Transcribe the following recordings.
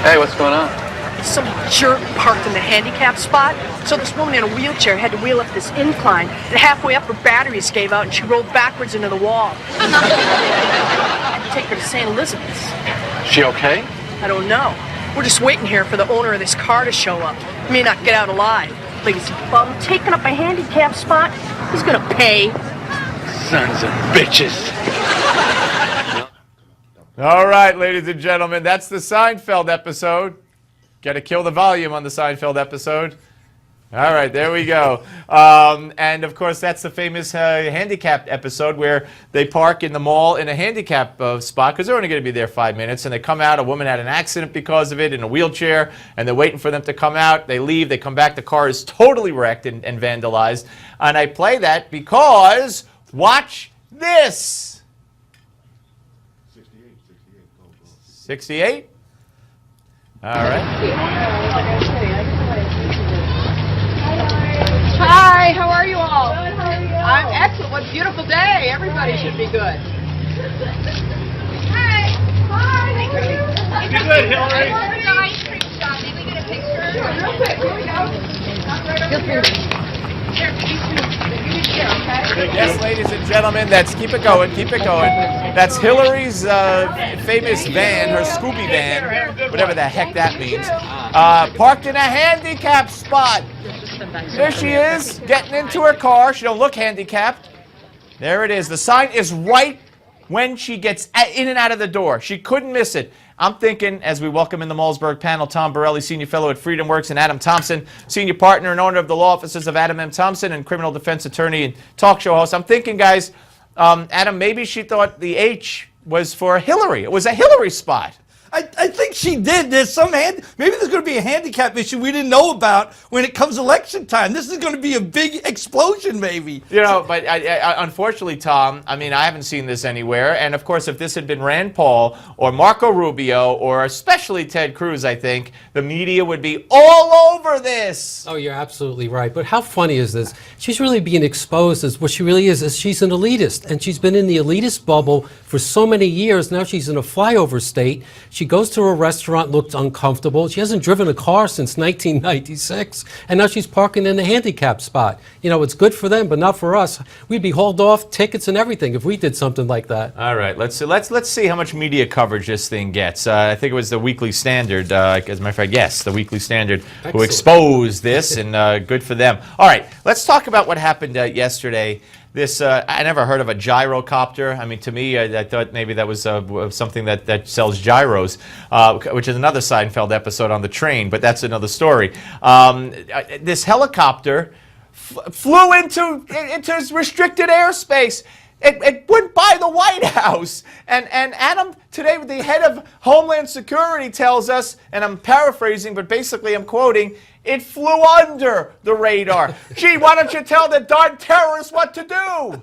Hey, what's going on? Some jerk parked in the handicap spot, so this woman in a wheelchair had to wheel up this incline, and halfway up her batteries gave out and she rolled backwards into the wall. I had to take her to St. Elizabeth's. She okay? I don't know. We're just waiting here for the owner of this car to show up. He may not get out alive. Lazy bum taking up a handicap spot. He's gonna pay. Sons of bitches. All right, ladies and gentlemen, that's the Seinfeld episode. Got to kill the volume on the Seinfeld episode. All right, there we go. And, of course, that's the famous handicapped episode where they park in the mall in a handicap spot because they're only going to be there 5 minutes. And they come out. A woman had an accident because of it in a wheelchair, and they're waiting for them to come out. They leave. They come back. The car is totally wrecked and vandalized. And I play that because watch this. 68? All right. Hi, how are you all? I'm excellent. What a beautiful day. Everybody should be good. Hi. Hi. Be good, Hillary. I'm over the ice cream shop. May we get a picture? Real quick. Here we go. Yes, ladies and gentlemen, keep it going, keep it going. That's Hillary's famous van, her Scooby van, whatever the heck that means, parked in a handicap spot. There she is, getting into her car. She don't look handicapped. There it is. The sign is right when she gets in and out of the door. She couldn't miss it. I'm thinking, as we welcome in the Malzberg panel, Tom Borelli, Senior Fellow at FreedomWorks, and Adam Thompson, Senior Partner and owner of the law offices of Adam M. Thompson and criminal defense attorney and talk show host. I'm thinking, guys, Adam, maybe she thought the H was for Hillary. It was a Hillary spot. I think she did. There's maybe there's going to be a handicap issue we didn't know about when it comes election time. This is going to be a big explosion, maybe. You know, but unfortunately, Tom, I mean, I haven't seen this anywhere. And, of course, if this had been Rand Paul or Marco Rubio or especially Ted Cruz, I think, the media would be all over this. Oh, you're absolutely right. But how funny is this? She's really being exposed as what she really is she's an elitist. And she's been in the elitist bubble for so many years. Now she's in a flyover state. She goes to a restaurant, looks uncomfortable. She hasn't driven a car since 1996, and now she's parking in a handicap spot. You know, it's good for them, but not for us. We'd be hauled off, tickets and everything if we did something like that. All right, let's see how much media coverage this thing gets. I think it was the Weekly Standard, as a matter of fact, yes, the Weekly Standard, Excellent. who exposed this, and good for them. All right, let's talk about what happened yesterday. This, I never heard of a gyrocopter. I mean, to me, I thought maybe that was something that sells gyros, which is another Seinfeld episode on the train, but that's another story. This helicopter flew into restricted airspace. It went by the White House. And Adam, today, the head of Homeland Security tells us, and I'm paraphrasing, but basically I'm quoting, it flew under the radar. Gee, why don't you tell the darn terrorists what to do?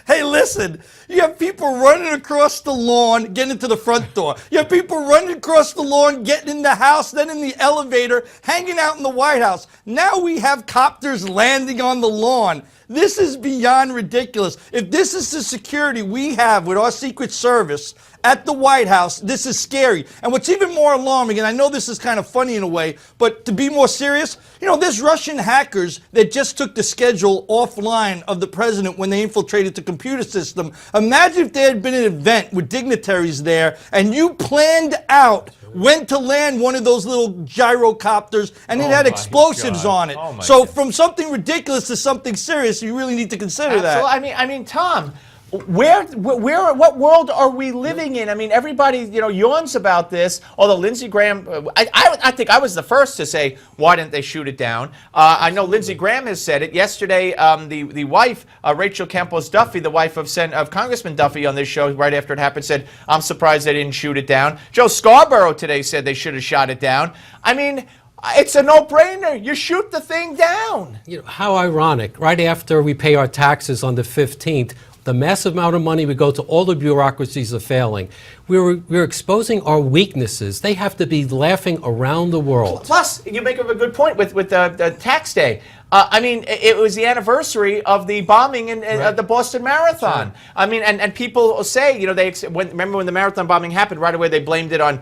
Hey, listen, you have people running across the lawn, getting into the front door. You have people running across the lawn, getting in the house, then in the elevator, hanging out in the White House. Now we have copters landing on the lawn. This is beyond ridiculous. If this is the security we have with our Secret Service at the White House, this is scary. And what's even more alarming, and I know this is kind of funny in a way, but to be more serious, you know, there's Russian hackers that just took the schedule offline of the president when they infiltrated the computer system. Imagine if there had been an event with dignitaries there and you planned out when to land one of those little gyrocopters and it had explosives on it. So from something ridiculous to something serious, you really need to consider that. I mean, Tom, what world are we living in? I mean, everybody, you know, yawns about this. Although Lindsey Graham, I think I was the first to say, why didn't they shoot it down? I know Lindsey Graham has said it. Yesterday, the wife, Rachel Campos Duffy, the wife of Congressman Duffy on this show, right after it happened, said, I'm surprised they didn't shoot it down. Joe Scarborough today said they should have shot it down. I mean, it's a no-brainer. You shoot the thing down. You know, how ironic. Right after we pay our taxes on the 15th, the massive amount of money we go to all the bureaucracies are failing. we're exposing our weaknesses. They have to be laughing around the world. Plus, you make a good point with the tax day. I mean, it was the anniversary of the bombing in the Boston Marathon. Sure. I mean, and people say, you know, remember when the marathon bombing happened, right away they blamed it on,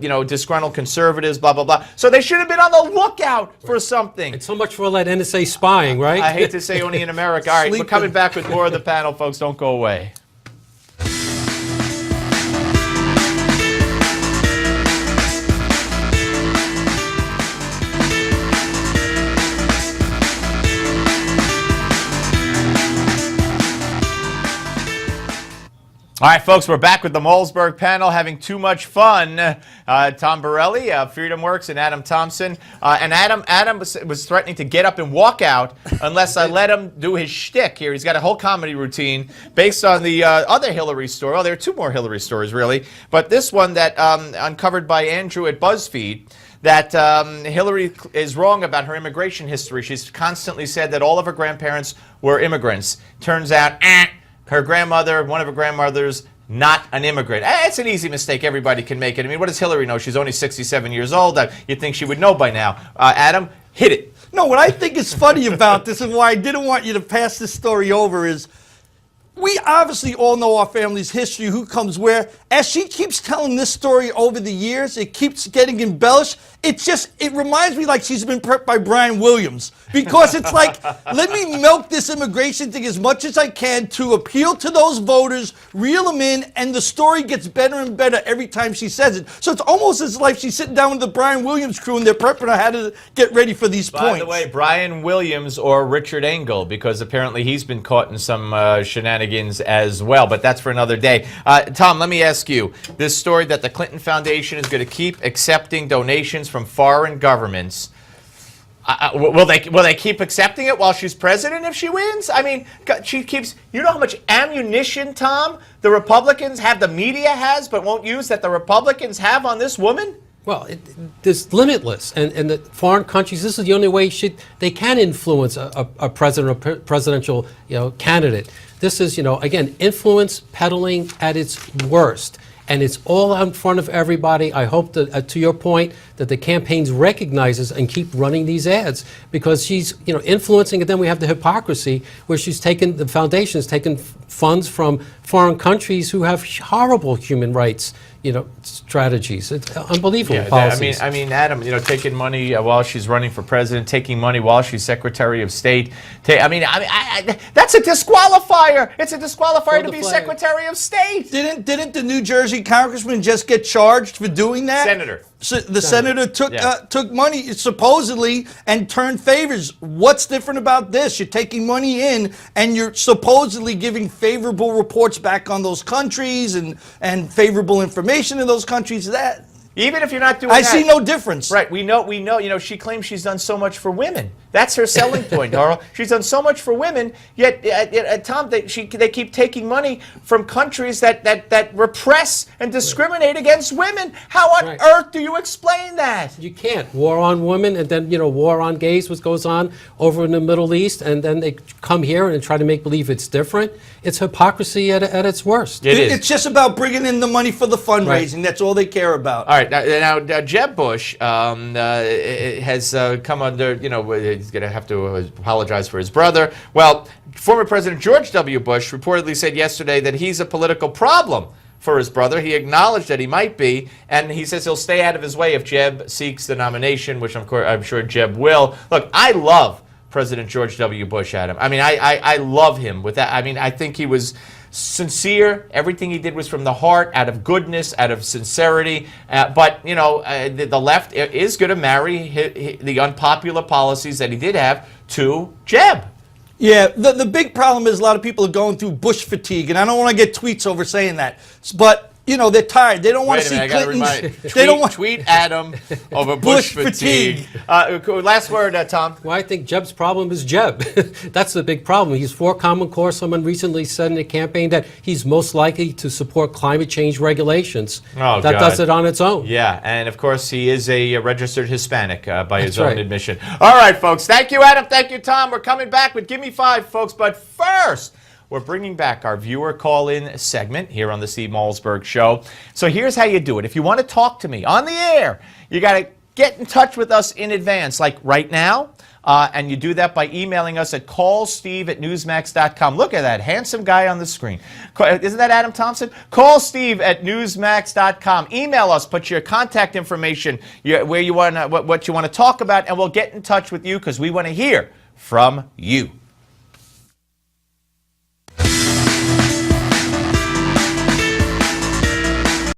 you know, disgruntled conservatives, blah, blah, blah. So they should have been on the lookout for something. And so much for all that NSA spying, right? I hate to say only in America. All right, we're coming back with more of the panel, folks. Don't go away. All right, folks, we're back with the Malzberg panel having too much fun. Tom Borelli, FreedomWorks, and Adam Thompson. And Adam was threatening to get up and walk out unless I let him do his shtick here. He's got a whole comedy routine based on the other Hillary story. Oh, there are two more Hillary stories, really. But this one that uncovered by Andrew at BuzzFeed, that Hillary is wrong about her immigration history. She's constantly said that all of her grandparents were immigrants. Turns out, her grandmother, one of her grandmothers, not an immigrant. It's an easy mistake. Everybody can make it. I mean, what does Hillary know? She's only 67 years old. You'd think she would know by now. Adam, hit it. No, what I think is funny about this and why I didn't want you to pass this story over is we obviously all know our family's history, who comes where. As she keeps telling this story over the years, it keeps getting embellished. It reminds me like she's been prepped by Brian Williams. Because it's like, let me milk this immigration thing as much as I can to appeal to those voters, reel them in, and the story gets better and better every time she says it. So it's almost as like she's sitting down with the Brian Williams crew and they're prepping her how to get ready for these points. By the way, Brian Williams or Richard Engel, because apparently he's been caught in some shenanigans as well, but that's for another day. Tom, let me ask you, this story that the Clinton Foundation is going to keep accepting donations from foreign governments, will they keep accepting it while she's president if she wins? I mean, she keeps, you know how much ammunition, Tom, the Republicans have, the media has, but won't use, that the Republicans have on this woman? Well, it's limitless, and the foreign countries. This is the only way they can influence a president or presidential, candidate. This is, again, influence peddling at its worst, and it's all out in front of everybody. I hope that, to your point, that the campaigns recognizes and keep running these ads because she's, influencing. And then we have the hypocrisy where she's taken the foundation's taken funds from foreign countries who have horrible human rights, strategies. It's unbelievable policies. I mean, Adam, taking money while she's running for president, taking money while she's Secretary of State. That's a disqualifier. It's a disqualifier to be Secretary of State. Didn't the New Jersey congressman just get charged for doing that? Senator. So the senator took money supposedly and turned favors. What's different about this? You're taking money in and you're supposedly giving favorable reports back on those countries and favorable information in those countries. That even if you're not doing I see no difference. Right. We know, she claims she's done so much for women. That's her selling point, Darrell. She's done so much for women, yet, Tom, they keep taking money from countries that repress and discriminate against women. How on earth do you explain that? You can't. War on women and then, war on gays, what goes on over in the Middle East, and then they come here and try to make believe it's different. It's hypocrisy at its worst. It is. It's just about bringing in the money for the fundraising. Right. That's all they care about. All right. Now Jeb Bush has come under, he's going to have to apologize for his brother. Well, former President George W. Bush reportedly said yesterday that he's a political problem for his brother. He acknowledged that he might be, and he says he'll stay out of his way if Jeb seeks the nomination, which I'm sure Jeb will. Look, I love President George W. Bush, Adam. I mean, I love him with that. I mean, I think he was sincere. Everything he did was from the heart, out of goodness, out of sincerity. But, the left is going to marry the unpopular policies that he did have to Jeb. Yeah, the big problem is a lot of people are going through Bush fatigue, and I don't want to get tweets over saying that. But they're tired. They don't want to see Clinton's. Tweet Adam over Bush fatigue. Last word, Tom. Well, I think Jeb's problem is Jeb. That's the big problem. He's for Common Core. Someone recently said in a campaign that he's most likely to support climate change regulations. Oh, that God. does it on its own. Yeah, and of course he is a registered Hispanic by his own admission. All right, folks. Thank you, Adam. Thank you, Tom. We're coming back with Give Me 5, folks. But first, we're bringing back our viewer call-in segment here on the Steve Malzberg Show. So here's how you do it. If you want to talk to me on the air, you got to get in touch with us in advance, like right now. And you do that by emailing us at callsteve@newsmax.com. Look at that handsome guy on the screen. Isn't that Adam Thompson? Call Steve at newsmax.com. Email us, put your contact information, where you want, what you want to talk about, and we'll get in touch with you because we want to hear from you.